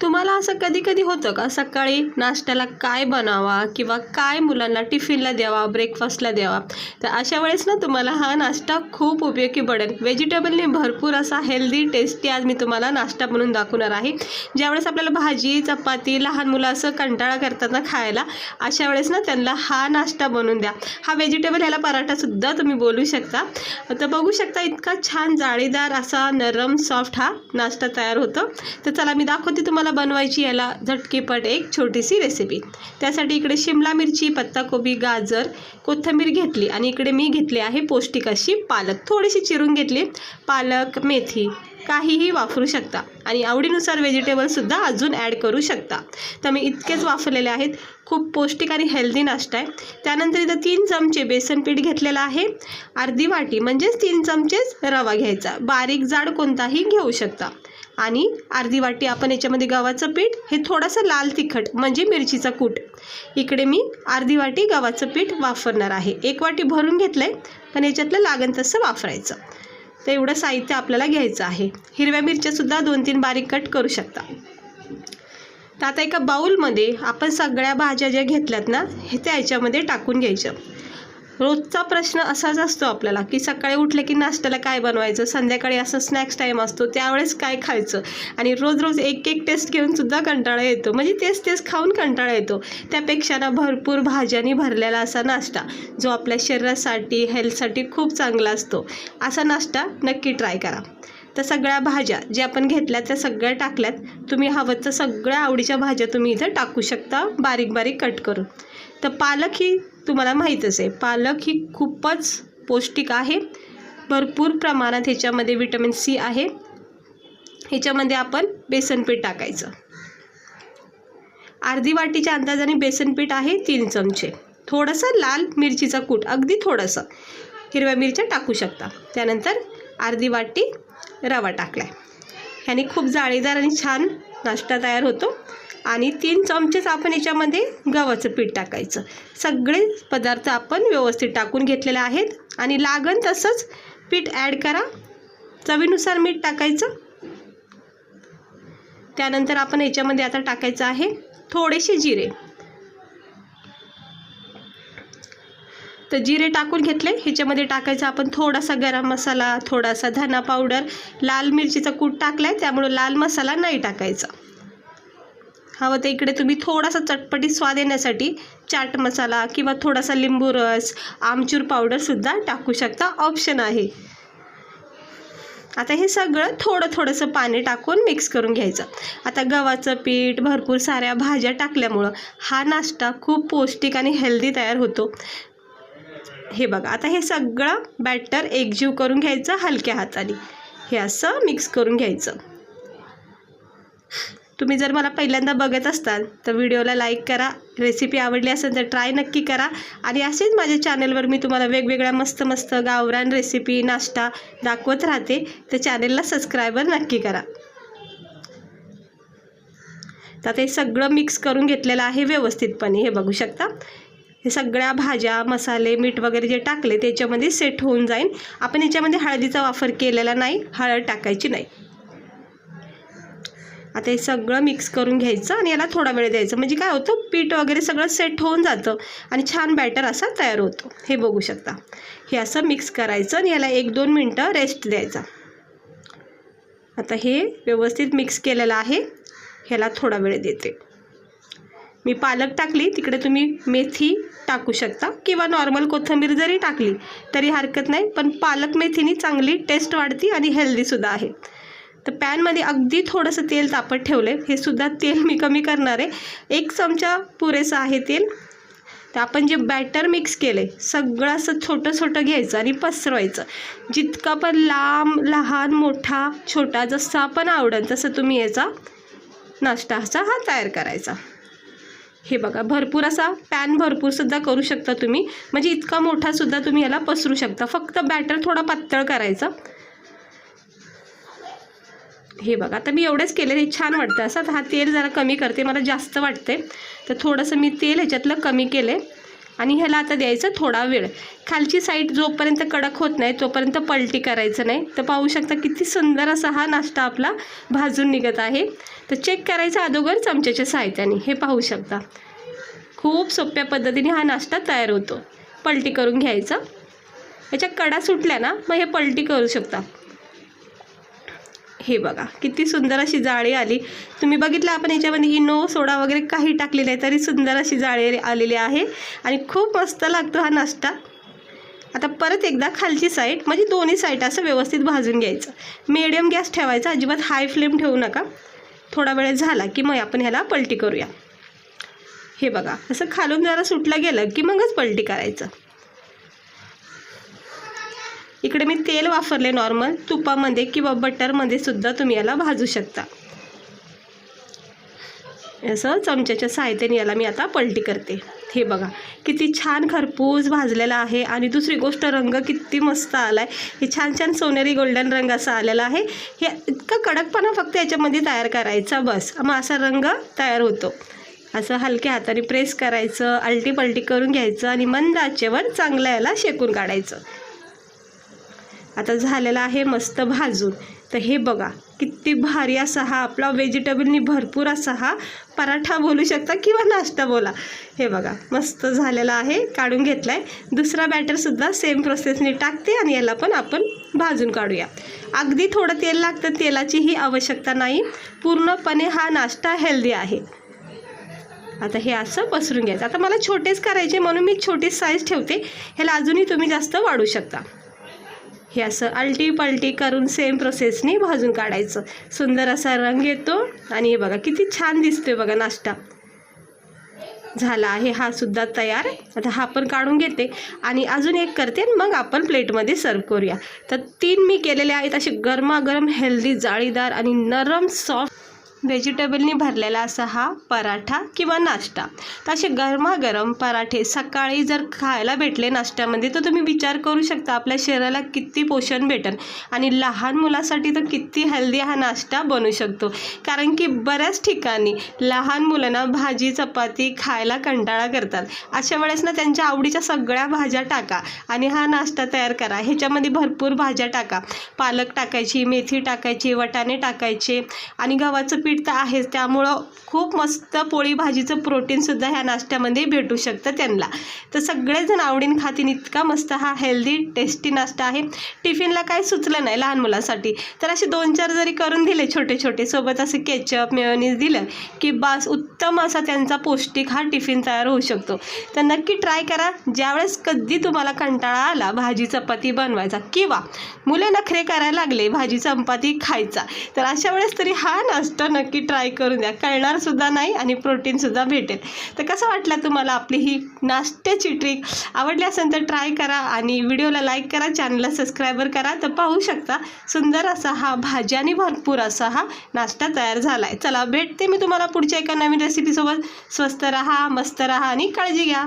तुम्हाला असं कधी-कधी होतं का सकाळी नाश्त्याला काय बनावा किंवा काय मुलांना टिफिनला द्यावा, ब्रेकफास्टला द्यावा? तर अशा वेळेस ना तुम्हाला हा नाश्ता खूप उपयोगी पडेल. व्हेजिटेबलने भरपूर असा हेल्दी, टेस्टी आज मी तुम्हाला नाश्ता बनवून दाखवणार आहे. ज्यावेळेस आपल्याला भाजी, चपाती, लहान मुलं असं कंटाळा करतात ना खायला, अशा वेळेस ना त्यांना हा नाश्ता बनवून द्या. हा व्हेजिटेबल ह्याला पराठासुद्धा तुम्ही बोलू शकता. तर बघू शकता इतका छान जाळीदार असा नरम सॉफ्ट हा नाश्ता तयार होतो. तर चला मी दाखवते तुम्हाला बनवायची याला झटकीपट एक छोटीशी रेसिपी. त्यासाठी इकडे शिमला मिरची, पत्ताकोबी, गाजर, कोथिंबीर घेतली आणि इकडे मी घेतली आहे पौष्टिक अशी पालक. थोडीशी चिरून घेतली. पालक, मेथी काहीही वापरू शकता आणि आवडीनुसार व्हेजिटेबलसुद्धा अजून ॲड करू शकता. तर मी इतकेच वापरलेले आहेत. खूप पौष्टिक आणि हेल्दी नाश्ता आहे. त्यानंतर इथं 3 चमचे बेसन पीठ घेतलेलं आहे. अर्धी वाटी म्हणजेच 3 चमचेच रवा घ्यायचा. बारीक जाड कोणताही घेऊ शकता. आणि अर्धी वाटी आपण याच्यामध्ये गव्हाचं पीठ, हे थोडंसं लाल तिखट म्हणजे मिरचीचा कूट. इकडे मी अर्धी वाटी गव्हाचं पीठ वापरणार आहे. 1 वाटी भरून घेतलं आहे, पण याच्यातलं लागेल तसं वापरायचं. तर एवढं साहित्य आपल्याला घ्यायचं आहे. हिरव्या मिरच्यासुद्धा 2-3 बारीक कट करू शकता. तर आता एका बाउलमध्ये आपण सगळ्या भाज्या ज्या घेतल्यात ना हे त्या याच्यामध्ये टाकून घ्यायचं. रोजचा प्रश्न असाच असतो आपल्याला की सकाळी उठले की नाश्त्याला काय बनवायचं, संध्याकाळी असं स्नॅक्स टाईम असतो त्यावेळेस काय खायचं, आणि रोज रोज एक एक टेस्ट घेऊनसुद्धा कंटाळा येतो. म्हणजे तेच खाऊन कंटाळा येतो. त्यापेक्षा ना भरपूर भाज्यांनी भरलेला असा नाश्ता जो आपल्या शरीरासाठी, हेल्थसाठी खूप चांगला असतो, असा नाश्ता नक्की ट्राय करा. तर सगळ्या भाज्या ज्या आपण घेतल्यात त्या सगळ्या टाकल्यात. तुम्ही हवं तर सगळ्या आवडीच्या भाज्या तुम्ही इथं टाकू शकता बारीक बारीक कट करून. तर पालक ही तुम्हाला माहीतच आहे, पालक ही खूपच पौष्टिक आहे. भरपूर प्रमाणात ह्याच्यामध्ये विटॅमिन सी आहे. ह्याच्यामध्ये आपण बेसन पीठ टाकायचं. अर्धी वाटीच्या अंदाजाने बेसन पीठ आहे 3 चमचे. थोडंसं लाल मिरचीचा कूट, अगदी थोडंसं. हिरव्या मिरच्या टाकू शकता. त्यानंतर अर्धी वाटी रवा टाकलाय. ह्याने खूप जाळीदार आणि छान नाश्ता तयार होतो. आणि 3 चमचेच आपण याच्यामध्ये गव्हाचं पीठ टाकायचं. सगळे पदार्थ आपण व्यवस्थित टाकून घेतलेले आहेत आणि लागण तसंच पीठ ॲड करा. चवीनुसार मीठ टाकायचं. त्यानंतर आपण याच्यामध्ये आता टाकायचं आहे थोडेसे जिरे. तर जिरे टाकून घेतले. ह्याच्यामध्ये टाकायचं आपण थोडासा गरम मसाला, थोडासा धना पावडर, लाल मिरचीचा कूट टाकला आहे त्यामुळे लाल मसाला नाही टाकायचा. हवं तर इकडे तुम्ही थोडासा चटपटीत स्वाद येण्यासाठी चाट मसाला किंवा थोडासा लिंबू रस, आमचूर पावडरसुद्धा टाकू शकता, ऑप्शन आहे. आता हे सगळं थोडंसं पाणी टाकून मिक्स करून घ्यायचं. आता गव्हाचं पीठ, भरपूर साऱ्या भाज्या टाकल्यामुळं हा नाश्ता खूप पौष्टिक आणि हेल्दी तयार होतो. हे बघा, आता हे सगळं बॅटर एकजीव करून घ्यायचं हलक्या हाताने. हे असं मिक्स करून घ्यायचं. तुम्ही जर मला पहिल्यांदा बघत असाल तर व्हिडिओला लाईक करा. रेसिपी आवडली असेल तर ट्राय नक्की करा. आणि असेच माझ्या चॅनलवर मी तुम्हाला वेगवेगळ्या मस्त गावरान रेसिपी, नाश्ता दाखवत राहते. तर चॅनलला सबस्क्राईबर नक्की करा. तर ते सगळं मिक्स करून घेतलेलं आहे व्यवस्थितपणे. हे बघू शकता, हे सगळ्या भाज्या, मसाले, मीठ वगैरे जे टाकले त्याच्यामध्ये सेट होऊन जाईल. आपण याच्यामध्ये हळदीचा वापर केलेला नाही, हळद टाकायची नाही. आता हे सगळं मिक्स करून घ्यायचं आणि याला थोडा वेळ द्यायचं. म्हणजे काय होतं, पीठ वगैरे सगळं सेट होऊन जातं आणि छान बॅटर असा तयार होतो. हे बघू शकता. हे असं मिक्स करायचं आणि याला 1-2 मिनटं रेस्ट द्यायचा. आता हे व्यवस्थित मिक्स केलेलं आहे. ह्याला थोडा वेळ देते. मी पालक टाकली, तिकडे तुम्ही मेथी टाकू शकता किंवा नॉर्मल कोथिंबीर जरी टाकली तरी हरकत नाही. पण पालक मेथीने चांगली टेस्ट वाढती आणि हेल्दीसुद्धा आहे. तर पॅनमध्ये अगदी थोडंसं तेल तापत ठेवलं आहे. हे सुद्धा तेल मी कमी करणार आहे. 1 चमचा पुरेसा आहे तेल. तर आपण जे बॅटर मिक्स केलं आहे सगळं असं छोटं घ्यायचं आणि पसरवायचं. जितका पण लांब, लहान, मोठा, छोटा जसा आपण आवडेल तसं तुम्ही याचा नाश्ता असा हा तयार करायचा. हे बघा, भरपूर असा पॅन भरपूरसुद्धा करू शकता तुम्ही. म्हणजे इतका मोठासुद्धा तुम्ही याला पसरू शकता. फक्त बॅटर थोडा पातळ करायचा. हे बघा, आता मी एवढंच केलं. हे छान वाटतं असं. हा तेल जरा कमी करते, मला जास्त वाटते तर थोडंसं मी तेल ह्याच्यातलं कमी केलं. आणि ह्याला आता द्यायचं थोडा वेळ. खालची साईड जोपर्यंत कडक होत नाही तोपर्यंत पलटी करायचं नाही. तर पाहू शकता किती सुंदर असा हा नाश्ता आपला भाजून निघत आहे. तर चेक करायचा अगोदर चमच्याच्या साहाय्याने. हे पाहू शकता खूप सोप्या पद्धतीने हा नाश्ता तयार होतो. पलटी करून घ्यायचा. याच्या कडा सुटल्या ना मग हे पलटी करू शकता. हे बघा किती सुंदर अशी जाळी आली. तुम्ही बघितलं आपण याच्यामध्ये इनो सोडा वगैरे काही टाकलेलं आहे तरी सुंदर अशी जाळी आलेली आहे आणि खूप मस्त लागतो हा नाश्ता. आता परत एकदा खालची साईड म्हणजे दोन्ही साईड असं व्यवस्थित भाजून घ्यायचं. मीडियम गॅस ठेवायचा, अजिबात हाय फ्लेम ठेवू नका. थोडा वेळ झाला की मग आपण ह्याला पलटी करूया. हे बघा असं खालून जरा सुटलं गेलं की मगच पलटी करायचं. इकडे मी तेल वापरले नॉर्मल. तुपामध्ये किंवा बटरमध्ये सुद्धा तुम्ही याला भाजू शकता. असं चमच्याच्या सहाय्याने याला मी आता पलटी करते. हे बघा किती छान खरपूस भाजलेला आहे. आणि दुसरी गोष्ट रंग किती मस्त आला आहे. हे छान छान सोनेरी गोल्डन रंग असा आलेला आहे. हे इतका कडकपणा फक्त याच्यामध्ये तयार करायचा बस, मग असा रंग तयार होतो. असं हलक्या हाताने प्रेस करायचं, आलटी पलटी करून घ्यायचं आणि मंद आचेवर चांगलं याला शेकून काढायचं. आता झालेला आहे मस्त भाजून. तर हे बघा किती भारी असा हा आपला व्हेजिटेबलनी भरपूर असा हा पराठा बोलू शकता किंवा नाश्ता बोला. हे बघा मस्त झालेला आहे. काढून घेतला आहे. दुसरा बॅटरसुद्धा सेम प्रोसेसने टाकते आणि याला पण आपण भाजून काढूया. अगदी थोडं तेल लागतं, तेलाचीही आवश्यकता नाही. पूर्णपणे हा नाश्ता हेल्दी आहे. आता हे असं पसरून घ्यायचं. आता मला छोटेच करायचे म्हणून मी छोटी साईज ठेवते. ह्याला अजूनही तुम्ही जास्त वाढू शकता. हे असं आलटी पलटी करून सेम प्रोसेसने भाजून काढायचं. सुंदर असा रंग येतो आणि हे बघा किती छान दिसतोय बघा नाश्ता. झाला आहे हा सुद्धा तयार. आता हा पण काढून घेते आणि अजून एक करते मग आपण प्लेटमध्ये सर्व करूया. तर 3 मी केलेले आहेत असे गरमागरम हेल्दी जाळीदार आणि नरम सॉफ्ट व्हेजिटेबलनी भरलेला असा हा पराठा किंवा नाश्ता. तर असे गरमागरम पराठे सकाळी जर खायला भेटले नाश्त्यामध्ये तर तुम्ही विचार करू शकता आपल्या शरीराला किती पोषण भेटेल. आणि लहान मुलासाठी तर किती हेल्दी हा नाश्ता बनू शकतो. कारण की बऱ्याच ठिकाणी लहान मुलांना भाजी चपाती खायला कंटाळा करतात. अशा वेळेस ना त्यांच्या आवडीच्या सगळ्या भाज्या टाका आणि हा नाश्ता तयार करा. ह्याच्यामध्ये भरपूर भाज्या टाका. पालक टाकायची, मेथी टाकायची, वाटाणे टाकायचे आणि गव्हाचं पीठ तर आहेच. त्यामुळं खूप मस्त पोळी भाजीचं प्रोटीनसुद्धा ह्या नाश्त्यामध्ये भेटू शकतं त्यांना. तर सगळेजण आवडीने खातील इतका मस्त हा हेल्दी टेस्टी नाश्ता आहे. टिफिनला काही सुचलं नाही लहान मुलासाठी तर असे 2-4 जरी करून दिले छोटे छोटे, सोबत असं केचप मेयोनीज दिलं की बस उत्तम असा त्यांचा पौष्टिक हा टिफिन तयार होऊ शकतो. तर नक्की ट्राय करा. ज्यावेळेस कधी तुम्हाला कंटाळा आला भाजी चपाती बनवायचा किंवा मुले नखरे करायला लागले भाजी चपाती खायचा तर अशा वेळेस तरी हा नाश्ता नक्की ट्राय करून द्या. कळणार सुद्धा नाही आणि प्रोटीनसुद्धा भेटेल. तर कसं वाटलं तुम्हाला आपली ही नाश्त्याची ट्रिक? आवडली असेल तर ट्राय करा आणि व्हिडिओला लाईक करा, चॅनलला सबस्क्राईबर करा. तर पाहू शकता सुंदर असा हा भाज्याने भरपूर असा हा नाश्ता तयार झाला आहे. चला भेटते मी तुम्हाला पुढच्या एका नवीन रेसिपीसोबत. स्वस्त रहा, मस्त रहा आणि काळजी घ्या.